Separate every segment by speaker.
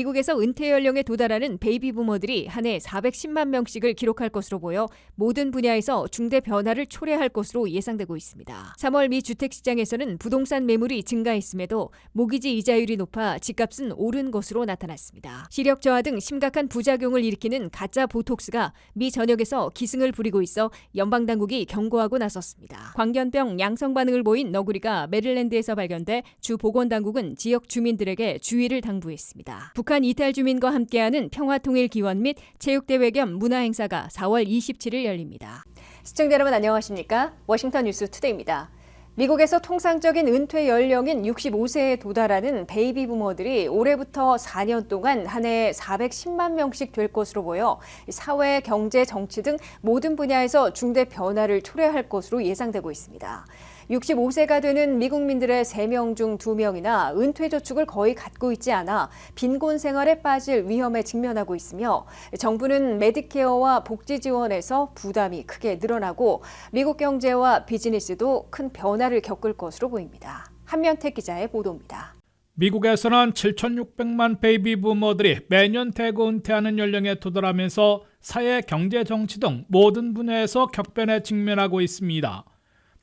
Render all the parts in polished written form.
Speaker 1: 미국에서 은퇴 연령에 도달하는 베이비 부머들이 한 해 410만 명씩을 기록할 것으로 보여 모든 분야에서 중대 변화를 초래할 것으로 예상되고 있습니다. 3월 미 주택시장에서는 부동산 매물이 증가했음에도 모기지 이자율이 높아 집값은 오른 것으로 나타났습니다. 시력 저하 등 심각한 부작용을 일으키는 가짜 보톡스가 미 전역에서 기승을 부리고 있어 연방당국이 경고하고 나섰습니다. 광견병 양성 반응을 보인 너구리가 메릴랜드에서 발견돼 주 보건당국은 지역 주민들에게 주의를 당부했습니다. 북한 이탈 주민과 함께하는 평화통일기원 및 체육대회 겸 문화행사가 4월 27일 열립니다. 시청자 여러분 안녕하십니까? 워싱턴 뉴스 투데이입니다. 미국에서 통상적인 은퇴 연령인 65세에 도달하는 베이비 부머들이 올해부터 4년 동안 한 해 410만 명씩 될 것으로 보여 사회, 경제, 정치 등 모든 분야에서 중대 변화를 초래할 것으로 예상되고 있습니다. 65세가 되는 미국민들의 3명 중 2명이나 은퇴저축을 거의 갖고 있지 않아 빈곤 생활에 빠질 위험에 직면하고 있으며 정부는 메디케어와 복지 지원에서 부담이 크게 늘어나고 미국 경제와 비즈니스도 큰 변화를 겪을 것으로 보입니다. 한면택 기자의 보도입니다.
Speaker 2: 미국에서는 7,600만 베이비 부머들이 매년 대거 은퇴하는 연령에 도달하면서 사회, 경제, 정치 등 모든 분야에서 격변에 직면하고 있습니다.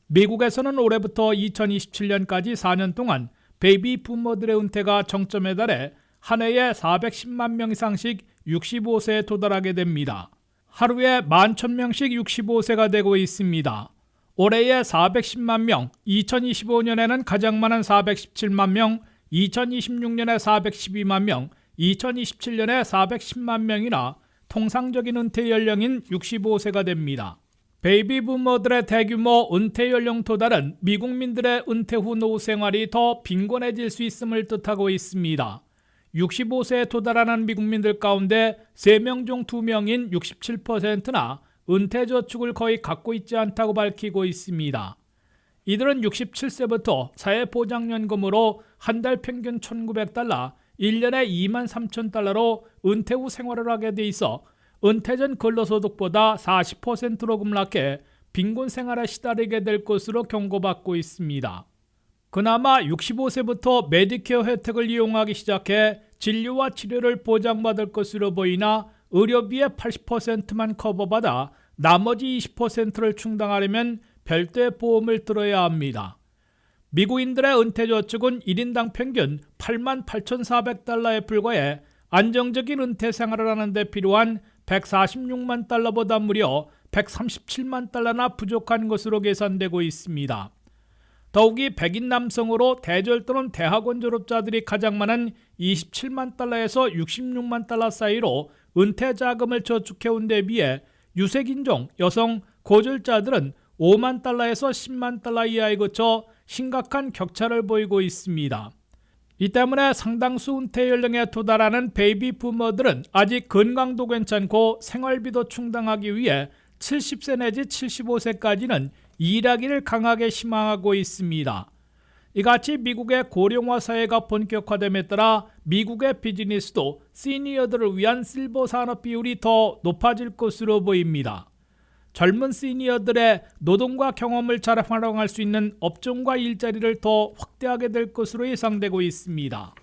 Speaker 2: 미국에서는 올해부터 2027년까지 4년 동안 베이비 부머들의 은퇴가 정점에 달해 한 해에 410만 명 이상씩 65세에 도달하게 됩니다. 하루에 11,000명씩 65세가 되고 있습니다. 올해에 410만 명, 2025년에는 가장 많은 417만 명, 2026년에 412만 명, 2027년에 410만 명이나 통상적인 은퇴 연령인 65세가 됩니다. 베이비 부머들의 대규모 은퇴 연령 도달은 미국민들의 은퇴 후 노후 생활이 더 빈곤해질 수 있음을 뜻하고 있습니다. 65세에 도달하는 미국민들 가운데 3명 중 2명인 67%나 은퇴저축을 거의 갖고 있지 않다고 밝히고 있습니다. 이들은 67세부터 사회보장연금으로 한 달 평균 $1,900, 1년에 $23,000로 은퇴 후 생활을 하게 돼 있어 은퇴 전 근로소득보다 40%로 급락해 빈곤 생활에 시달리게 될 것으로 경고받고 있습니다. 그나마 65세부터 메디케어 혜택을 이용하기 시작해 진료와 치료를 보장받을 것으로 보이나 의료비의 80%만 커버받아 나머지 20%를 충당하려면 별도의 보험을 들어야 합니다. 미국인들의 은퇴저축은 1인당 평균 $88,400에 불과해 안정적인 은퇴 생활을 하는 데 필요한 $146만 보다 무려 $137만 부족한 것으로 계산되고 있습니다. 더욱이 백인 남성으로 대졸 또는 대학원 졸업자들이 가장 많은 $27만 $66만 사이로 은퇴 자금을 저축해온 데 비해 유색인종, 여성, 고졸자들은 $5만 $10만 이하에 그쳐 심각한 격차를 보이고 있습니다. 이 때문에 상당수 은퇴 연령에 도달하는 베이비 부머들은 아직 건강도 괜찮고 생활비도 충당하기 위해 70세 내지 75세까지는 일하기를 강하게 희망하고 있습니다. 이같이 미국의 고령화 사회가 본격화됨에 따라 미국의 비즈니스도 시니어들을 위한 실버 산업 비율이 더 높아질 것으로 보입니다. 젊은 시니어들의 노동과 경험을 잘 활용할 수 있는 업종과 일자리를 더 확대하게 될 것으로 예상되고 있습니다.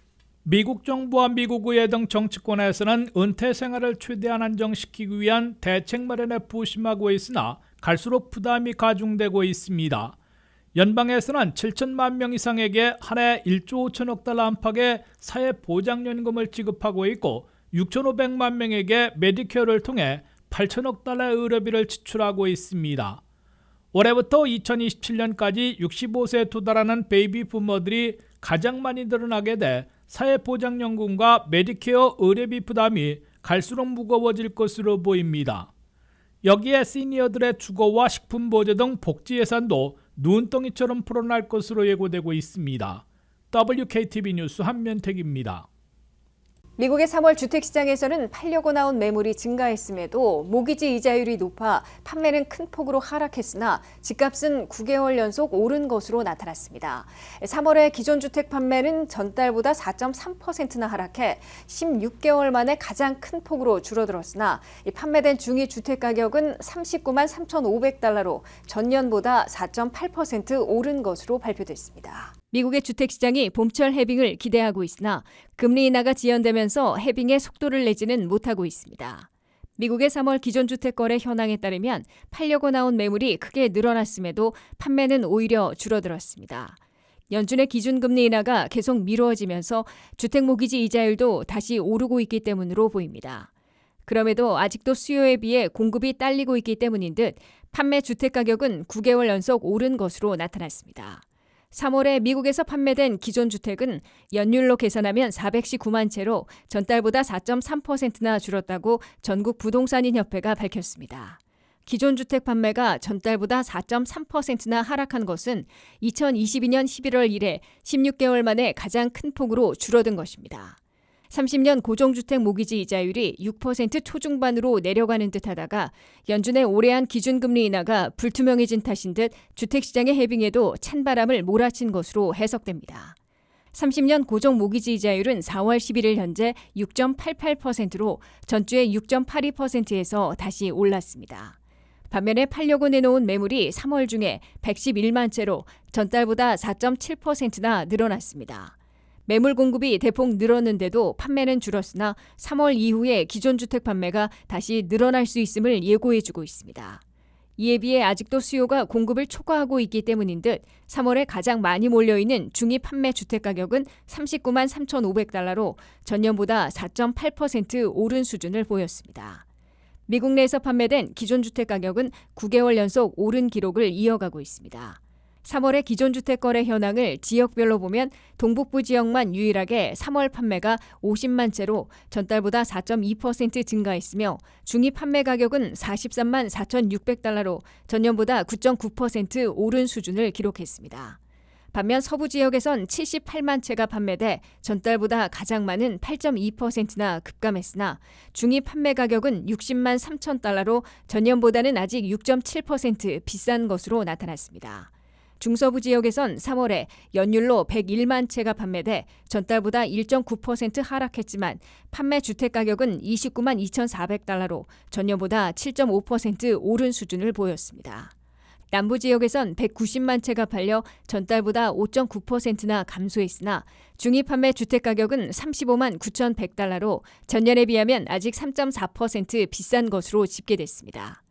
Speaker 2: 미국 정부와 미국의회 등 정치권에서는 은퇴 생활을 최대한 안정시키기 위한 대책 마련에 부심하고 있으나 갈수록 부담이 가중되고 있습니다. 연방에서는 7천만 명 이상에게 한 해 1조 5천억 달러 안팎의 사회보장연금을 지급하고 있고 6,500만 명에게 메디케어를 통해 8천억 달러의 의료비를 지출하고 있습니다. 올해부터 2027년까지 65세에 도달하는 베이비 부머들이 가장 많이 늘어나게 돼 사회보장연금과 메디케어 의료비 부담이 갈수록 무거워질 것으로 보입니다. 여기에 시니어들의 주거와 식품 보조 등 복지 예산도 눈덩이처럼 풀어날 것으로 예고되고 있습니다. WKTV 뉴스 한면택입니다.
Speaker 1: 미국의 3월 주택시장에서는 팔려고 나온 매물이 증가했음에도 모기지 이자율이 높아 판매는 큰 폭으로 하락했으나 집값은 9개월 연속 오른 것으로 나타났습니다. 3월의 기존 주택 판매는 전달보다 4.3%나 하락해 16개월 만에 가장 큰 폭으로 줄어들었으나 판매된 중위 주택 가격은 39만 3,500달러로 전년보다 4.8% 오른 것으로 발표됐습니다. 미국의 주택시장이 봄철 해빙을 기대하고 있으나 금리 인하가 지연되면서 해빙의 속도를 내지는 못하고 있습니다. 미국의 3월 기존 주택 거래 현황에 따르면 팔려고 나온 매물이 크게 늘어났음에도 판매는 오히려 줄어들었습니다. 연준의 기준금리 인하가 계속 미뤄지면서 주택 모기지 이자율도 다시 오르고 있기 때문으로 보입니다. 그럼에도 아직도 수요에 비해 공급이 딸리고 있기 때문인 듯 판매 주택 가격은 9개월 연속 오른 것으로 나타났습니다. 3월에 미국에서 판매된 기존 주택은 연율로 계산하면 419만 채로 전달보다 4.3%나 줄었다고 전국 부동산인협회가 밝혔습니다. 기존 주택 판매가 전달보다 4.3%나 하락한 것은 2022년 11월 이래 16개월 만에 가장 큰 폭으로 줄어든 것입니다. 30년 고정주택 모기지 이자율이 6% 초중반으로 내려가는 듯하다가 연준의 올해한 기준금리 인하가 불투명해진 탓인 듯 주택시장의 해빙에도 찬바람을 몰아친 것으로 해석됩니다. 30년 고정 모기지 이자율은 4월 11일 현재 6.88%로 전주의 6.82%에서 다시 올랐습니다. 반면에 팔려고 내놓은 매물이 3월 중에 111만 채로 전달보다 4.7%나 늘어났습니다. 매물 공급이 대폭 늘었는데도 판매는 줄었으나 3월 이후에 기존 주택 판매가 다시 늘어날 수 있음을 예고해주고 있습니다. 이에 비해 아직도 수요가 공급을 초과하고 있기 때문인 듯 3월에 가장 많이 몰려있는 중위 판매 주택 가격은 39만 3,500달러로 전년보다 4.8% 오른 수준을 보였습니다. 미국 내에서 판매된 기존 주택 가격은 9개월 연속 오른 기록을 이어가고 있습니다. 3월의 기존 주택 거래 현황을 지역별로 보면 동북부 지역만 유일하게 3월 판매가 50만 채로 전달보다 4.2% 증가했으며 중위 판매 가격은 43만 4,600달러로 전년보다 9.9% 오른 수준을 기록했습니다. 반면 서부 지역에선 78만 채가 판매돼 전달보다 가장 많은 8.2%나 급감했으나 중위 판매 가격은 60만 3천 달러로 전년보다는 아직 6.7% 비싼 것으로 나타났습니다. 중서부 지역에선 3월에 연율로 101만 채가 판매돼 전달보다 1.9% 하락했지만 판매 주택 가격은 29만 2,400달러로 전년보다 7.5% 오른 수준을 보였습니다. 남부 지역에선 190만 채가 팔려 전달보다 5.9%나 감소했으나 중위 판매 주택 가격은 35만 9,100달러로 전년에 비하면 아직 3.4% 비싼 것으로 집계됐습니다.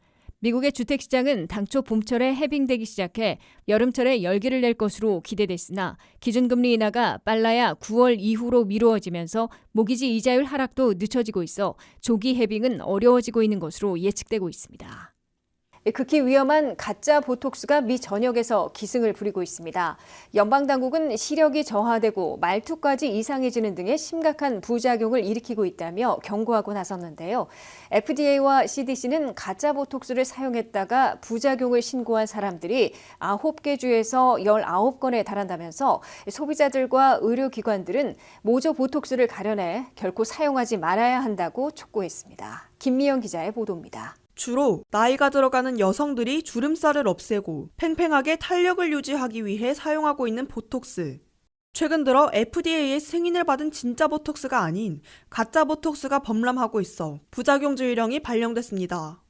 Speaker 1: 미국의 주택시장은 당초 봄철에 해빙되기 시작해 여름철에 열기를 낼 것으로 기대됐으나 기준금리 인하가 빨라야 9월 이후로 미루어지면서 모기지 이자율 하락도 늦춰지고 있어 조기 해빙은 어려워지고 있는 것으로 예측되고 있습니다. 극히 위험한 가짜 보톡스가 미 전역에서 기승을 부리고 있습니다. 연방당국은 시력이 저하되고 말투까지 이상해지는 등의 심각한 부작용을 일으키고 있다며 경고하고 나섰는데요. FDA와 CDC는 가짜 보톡스를 사용했다가 부작용을 신고한 사람들이 9개 주에서 19건에 달한다면서 소비자들과 의료기관들은 모조 보톡스를 가려내 결코 사용하지 말아야 한다고 촉구했습니다. 김미영 기자의 보도입니다.
Speaker 3: 주로 나이가 들어가는 여성들이 주름살을 없애고 팽팽하게 탄력을 유지하기 위해 사용하고 있는 보톡스. 최근 들어 FDA의 승인을 받은 진짜 보톡스가 아닌 가짜 보톡스가 범람하고 있어 부작용 주의령이 발령됐습니다.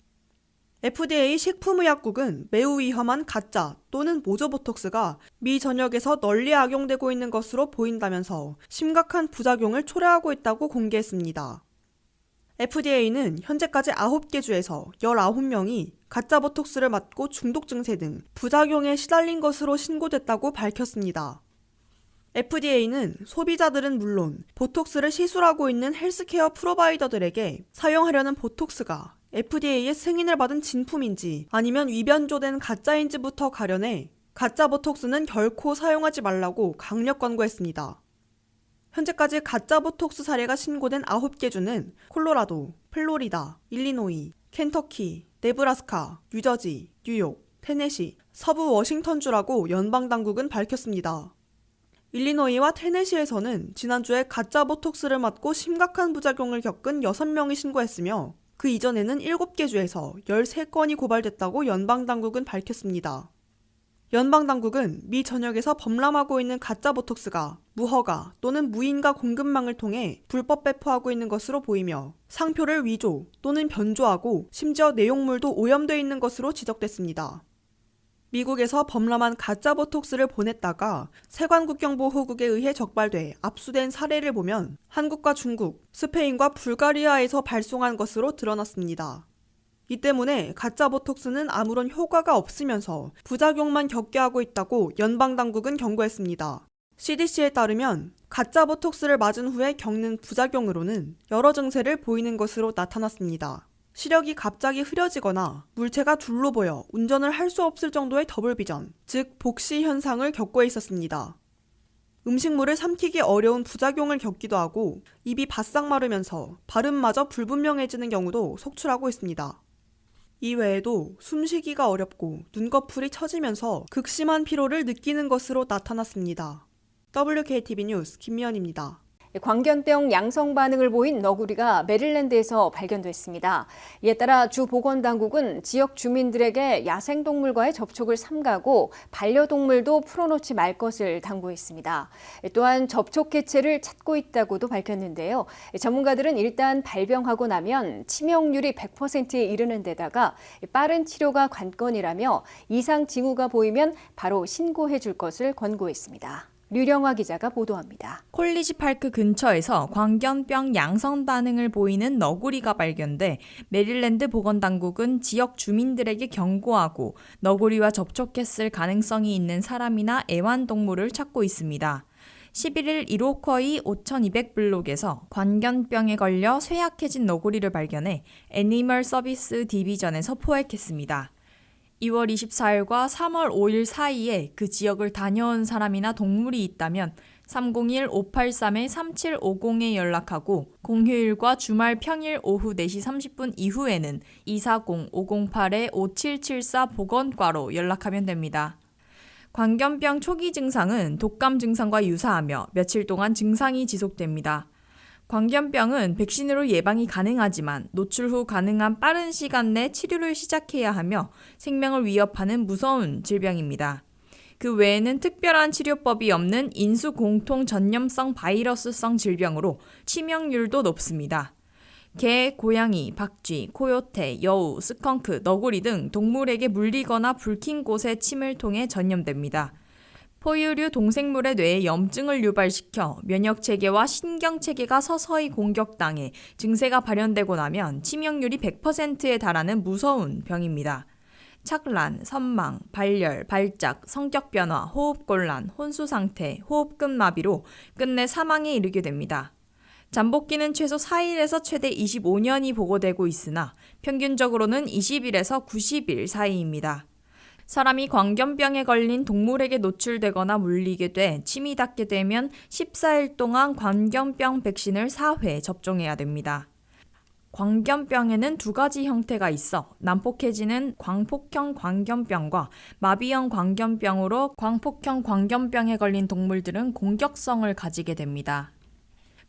Speaker 3: FDA 식품의약국은 매우 위험한 가짜 또는 모조 보톡스가 미 전역에서 널리 악용되고 있는 것으로 보인다면서 심각한 부작용을 초래하고 있다고 공개했습니다. FDA는 현재까지 9개 주에서 19명이 가짜 보톡스를 맞고 중독 증세 등 부작용에 시달린 것으로 신고됐다고 밝혔습니다. FDA는 소비자들은 물론 보톡스를 시술하고 있는 헬스케어 프로바이더들에게 사용하려는 보톡스가 FDA의 승인을 받은 진품인지 아니면 위변조된 가짜인지부터 가려내 가짜 보톡스는 결코 사용하지 말라고 강력 권고했습니다. 현재까지 가짜 보톡스 사례가 신고된 9개 주는 콜로라도, 플로리다, 일리노이, 켄터키, 네브라스카, 뉴저지, 뉴욕, 테네시, 서부 워싱턴주라고 연방당국은 밝혔습니다. 일리노이와 테네시에서는 지난주에 가짜 보톡스를 맞고 심각한 부작용을 겪은 6명이 신고했으며 그 이전에는 7개 주에서 13건이 고발됐다고 연방당국은 밝혔습니다. 연방당국은 미 전역에서 범람하고 있는 가짜 보톡스가 무허가 또는 무인가 공급망을 통해 불법 배포하고 있는 것으로 보이며 상표를 위조 또는 변조하고 심지어 내용물도 오염되어 있는 것으로 지적됐습니다. 미국에서 범람한 가짜 보톡스를 보냈다가 세관국경보호국에 의해 적발돼 압수된 사례를 보면 한국과 중국, 스페인과 불가리아에서 발송한 것으로 드러났습니다. 이 때문에 가짜 보톡스는 아무런 효과가 없으면서 부작용만 겪게 하고 있다고 연방당국은 경고했습니다. CDC에 따르면 가짜 보톡스를 맞은 후에 겪는 부작용으로는 여러 증세를 보이는 것으로 나타났습니다. 시력이 갑자기 흐려지거나 물체가 둘로 보여 운전을 할 수 없을 정도의 더블비전, 즉 복시 현상을 겪고 있었습니다. 음식물을 삼키기 어려운 부작용을 겪기도 하고 입이 바싹 마르면서 발음마저 불분명해지는 경우도 속출하고 있습니다. 이 외에도 숨쉬기가 어렵고 눈꺼풀이 처지면서 극심한 피로를 느끼는 것으로 나타났습니다. WKTV 뉴스 김미연입니다.
Speaker 1: 광견병 양성 반응을 보인 너구리가 메릴랜드에서 발견됐습니다. 이에 따라 주 보건당국은 지역 주민들에게 야생동물과의 접촉을 삼가고 반려동물도 풀어놓지 말 것을 당부했습니다. 또한 접촉 개체를 찾고 있다고도 밝혔는데요. 전문가들은 일단 발병하고 나면 치명률이 100%에 이르는 데다가 빠른 치료가 관건이라며 이상 징후가 보이면 바로 신고해 줄 것을 권고했습니다. 류령화 기자가 보도합니다.
Speaker 4: 콜리지 파크 근처에서 광견병 양성 반응을 보이는 너구리가 발견돼 메릴랜드 보건당국은 지역 주민들에게 경고하고 너구리와 접촉했을 가능성이 있는 사람이나 애완동물을 찾고 있습니다. 11일 이로쿼이 5200블록에서 광견병에 걸려 쇠약해진 너구리를 발견해 애니멀 서비스 디비전에서 포획했습니다. 2월 24일과 3월 5일 사이에 그 지역을 다녀온 사람이나 동물이 있다면 301-583-3750에 연락하고 공휴일과 주말 평일 오후 4시 30분 이후에는 240-508-5774 보건과로 연락하면 됩니다. 광견병 초기 증상은 독감 증상과 유사하며 며칠 동안 증상이 지속됩니다. 광견병은 백신으로 예방이 가능하지만 노출 후 가능한 빠른 시간 내 치료를 시작해야 하며 생명을 위협하는 무서운 질병입니다. 그 외에는 특별한 치료법이 없는 인수 공통 전염성 바이러스성 질병으로 치명률도 높습니다. 개, 고양이, 박쥐, 코요테, 여우, 스컹크, 너구리 등 동물에게 물리거나 불킨 곳에 침을 통해 전염됩니다. 포유류 동생물의 뇌에 염증을 유발시켜 면역체계와 신경체계가 서서히 공격당해 증세가 발현되고 나면 치명률이 100%에 달하는 무서운 병입니다. 착란, 선망, 발열, 발작, 성격 변화, 호흡곤란, 혼수상태, 호흡급 마비로 끝내 사망에 이르게 됩니다. 잠복기는 최소 4일에서 최대 25년이 보고되고 있으나 평균적으로는 20일에서 90일 사이입니다. 사람이 광견병에 걸린 동물에게 노출되거나 물리게 돼 침이 닿게 되면 14일 동안 광견병 백신을 4회 접종해야 됩니다. 광견병에는 두 가지 형태가 있어 난폭해지는 광폭형 광견병과 마비형 광견병으로 광폭형 광견병에 걸린 동물들은 공격성을 가지게 됩니다.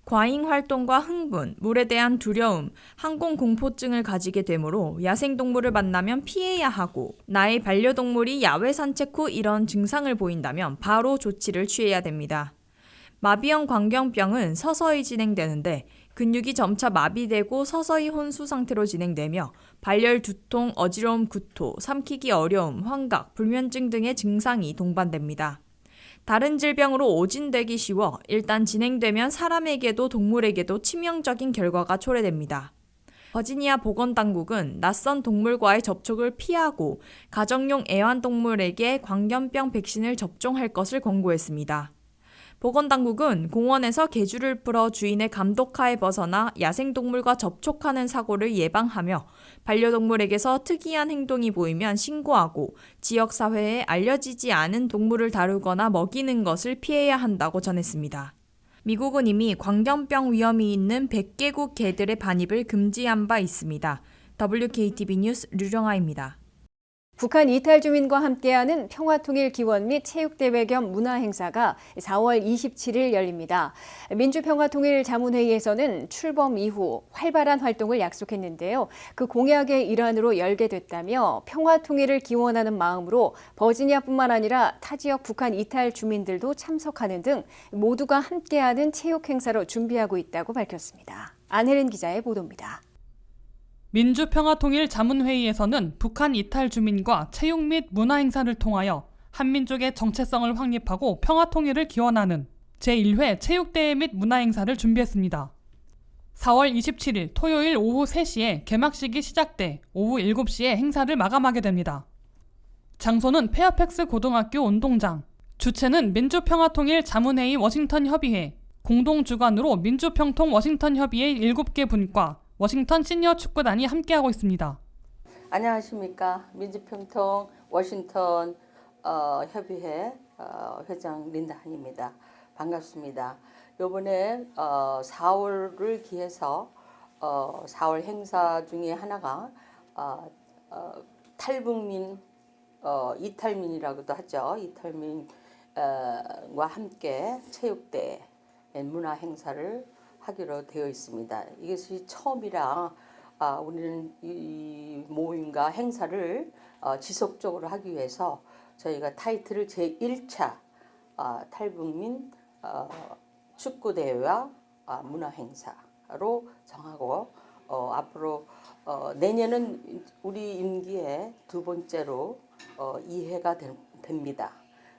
Speaker 4: 과잉 활동과 흥분, 물에 대한 두려움, 항공공포증을 가지게 되므로 야생동물을 만나면 피해야 하고 나의 반려동물이 야외 산책 후 이런 증상을 보인다면 바로 조치를 취해야 됩니다. 마비형 광견병은 서서히 진행되는데 근육이 점차 마비되고 서서히 혼수 상태로 진행되며 발열, 두통, 어지러움, 구토, 삼키기 어려움, 환각, 불면증 등의 증상이 동반됩니다. 다른 질병으로 오진되기 쉬워 일단 진행되면 사람에게도 동물에게도 치명적인 결과가 초래됩니다. 버지니아 보건당국은 낯선 동물과의 접촉을 피하고 가정용 애완동물에게 광견병 백신을 접종할 것을 권고했습니다. 보건당국은 공원에서 개주를 풀어 주인의 감독하에 벗어나 야생동물과 접촉하는 사고를 예방하며 반려동물에게서 특이한 행동이 보이면 신고하고 지역사회에 알려지지 않은 동물을 다루거나 먹이는 것을 피해야 한다고 전했습니다. 미국은 이미 광견병 위험이 있는 100개국 개들의 반입을 금지한 바 있습니다. WKTV 뉴스 류령아입니다.
Speaker 1: 북한 이탈 주민과 함께하는 평화통일 기원 및 체육대회 겸 문화행사가 4월 27일 열립니다. 민주평화통일자문회의에서는 출범 이후 활발한 활동을 약속했는데요. 그 공약의 일환으로 열게 됐다며 평화통일을 기원하는 마음으로 버지니아뿐만 아니라 타 지역 북한 이탈 주민들도 참석하는 등 모두가 함께하는 체육행사로 준비하고 있다고 밝혔습니다. 안혜린 기자의 보도입니다.
Speaker 5: 민주평화통일자문회의에서는 북한 이탈 주민과 체육 및 문화 행사를 통하여 한민족의 정체성을 확립하고 평화통일을 기원하는 제1회 체육대회 및 문화 행사를 준비했습니다. 4월 27일 토요일 오후 3시에 개막식이 시작돼 오후 7시에 행사를 마감하게 됩니다. 장소는 페어팩스 고등학교 운동장, 주최는 민주평화통일자문회의 워싱턴 협의회, 공동주관으로 민주평통 워싱턴 협의회 7개 분과 워싱턴 시니어 축구단이 함께하고 있습니다.
Speaker 6: 안녕하십니까. 민주평통 워싱턴 협의회 회장 린다 한입니다. 반갑습니다. 이번에 4월을 기해서 4월 행사 중에 하나가 탈북민 이탈민이라고도 하죠. 이탈민과 함께 체육대회 문화 행사를 하기로 되어 있습니다. 이것이 처음이라 우리는 이 모임과 행사를 지속적으로 하기 위해서 저희가 타이틀을 제1차 탈북민 축구대회와 문화행사로 정하고 앞으로 내년은 우리 임기의 두 번째로 2회가 됩니다.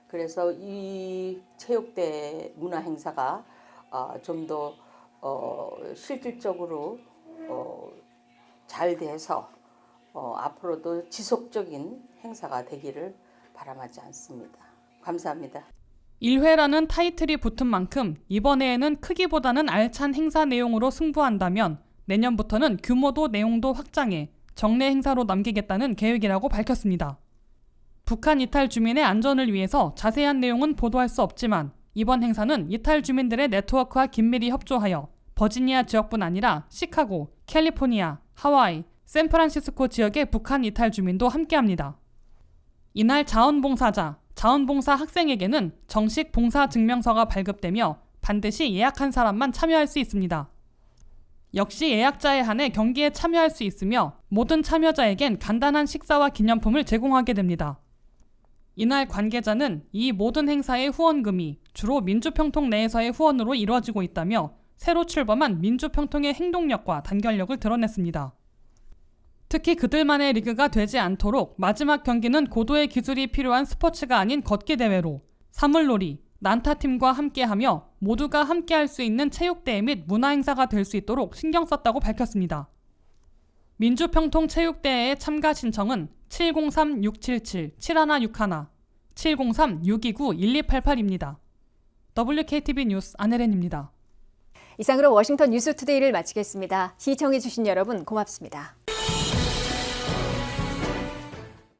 Speaker 6: 그래서 이 체육대회 문화행사가 좀 더 실질적으로 잘 돼서 앞으로도 지속적인 행사가 되기를 바람하지 않습니다. 감사합니다.
Speaker 5: 1회라는 타이틀이 붙은 만큼 이번 해에는 크기보다는 알찬 행사 내용으로 승부한다면 내년부터는 규모도 내용도 확장해 정례 행사로 남기겠다는 계획이라고 밝혔습니다. 북한 이탈 주민의 안전을 위해서 자세한 내용은 보도할 수 없지만 이번 행사는 이탈 주민들의 네트워크와 긴밀히 협조하여 버지니아 지역뿐 아니라 시카고, 캘리포니아, 하와이, 샌프란시스코 지역의 북한 이탈 주민도 함께합니다. 이날 자원봉사 학생에게는 정식 봉사 증명서가 발급되며 반드시 예약한 사람만 참여할 수 있습니다. 역시 예약자에 한해 경기에 참여할 수 있으며 모든 참여자에겐 간단한 식사와 기념품을 제공하게 됩니다. 이날 관계자는 이 모든 행사의 후원금이 주로 민주평통 내에서의 후원으로 이루어지고 있다며 새로 출범한 민주평통의 행동력과 단결력을 드러냈습니다. 특히 그들만의 리그가 되지 않도록 마지막 경기는 고도의 기술이 필요한 스포츠가 아닌 걷기 대회로 사물놀이, 난타팀과 함께하며 모두가 함께할 수 있는 체육대회 및 문화행사가 될 수 있도록 신경 썼다고 밝혔습니다. 민주평통 체육대회의 참가 신청은 703-677-7161, 703-629-1288입니다. WKTV 뉴스 안혜린입니다.
Speaker 1: 이상으로 워싱턴 뉴스투데이를 마치겠습니다. 시청해주신 여러분 고맙습니다.